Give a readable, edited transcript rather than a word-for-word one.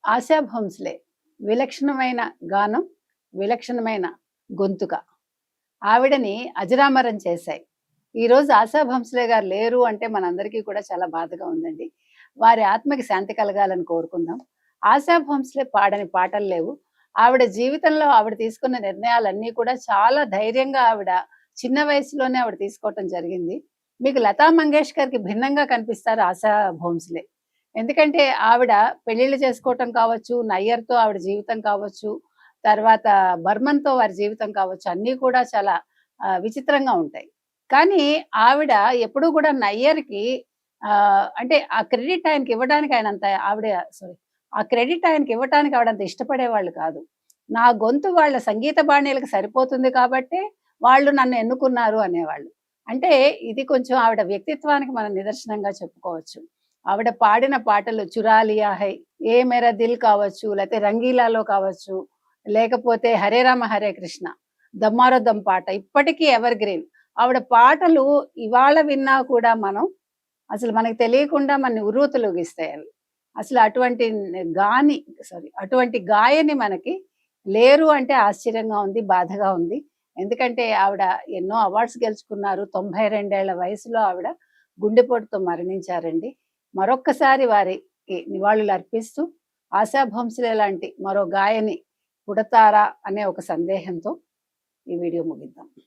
ఆశా భోంస్లే విలక్షణమైన గానం, విలక్షణమైన గొంతుక. ఆవిడని అజరామరం చేశాయి. ఈరోజు ఆశా భోంస్లే గారు లేరు అంటే మనందరికీ కూడా చాలా బాధగా ఉందండి. వారి ఆత్మకి శాంతి కలగాలని కోరుకుందాం. ఆశా భోంస్లే పాడని పాటలు లేవు. ఆవిడ జీవితంలో ఆవిడ తీసుకున్న నిర్ణయాలన్నీ కూడా చాలా ధైర్యంగా ఆవిడ చిన్న వయసులోనే ఆవిడ తీసుకోవటం జరిగింది. మీకు లతా మంగేష్కర్‌కి భిన్నంగా కనిపిస్తారు ఆశా భోంస్లే. ఎందుకంటే ఆవిడ పెళ్ళిళ్ళు చేసుకోవటం కావచ్చు, నయ్యర్‌తో ఆవిడ జీవితం కావచ్చు, తర్వాత బర్మన్‌తో వారి జీవితం కావచ్చు, అన్నీ కూడా చాలా విచిత్రంగా ఉంటాయి. కానీ ఆవిడ ఎప్పుడూ కూడా నయ్యర్‌కి అంటే ఆ క్రెడిట్ ఆయనకివ్వడానికి ఆయనంత ఆవిడ సారీ ఆ క్రెడిట్ ఆయనకివ్వటానికి ఆవిడంత ఇష్టపడేవాళ్ళు కాదు. నా గొంతు వాళ్ళ సంగీత బాణీలకు సరిపోతుంది కాబట్టే వాళ్ళు నన్ను ఎన్నుకున్నారు అనేవాళ్ళు. అంటే ఇది కొంచెం ఆవిడ వ్యక్తిత్వానికి మనం నిదర్శనంగా చెప్పుకోవచ్చు. ఆవిడ పాడిన పాటలు 'చురా లియా హై', 'ఏ మేరా దిల్' కావచ్చు, లేతే 'రంగీలాలో' కావచ్చు, లేకపోతే 'హరే రామ హరే కృష్ణ', 'దమ్మారో దమ్' పాట ఇప్పటికీ ఎవర్ గ్రీన్. ఆవిడ పాటలు ఇవాళ విన్నా కూడా అసలు మనకు తెలియకుండా మనని ఉర్రూతలూగిస్తాయి అవి. అసలు అటువంటి గాయని మనకి లేరు అంటే ఆశ్చర్యంగా ఉంది, బాధగా ఉంది. ఎందుకంటే ఆవిడ ఎన్నో అవార్డ్స్ గెలుచుకున్నారు. 92 ఏళ్ల వయసులో ఆవిడ గుండెపోటుతో మరణించారండి. మరొక్కసారి వారికి నివాళులర్పిస్తూ ఆశా భోంస్లే లాంటి మరో గాయని పుడతారా అనే ఒక సందేహంతో ఈ వీడియో ముగిద్దాం.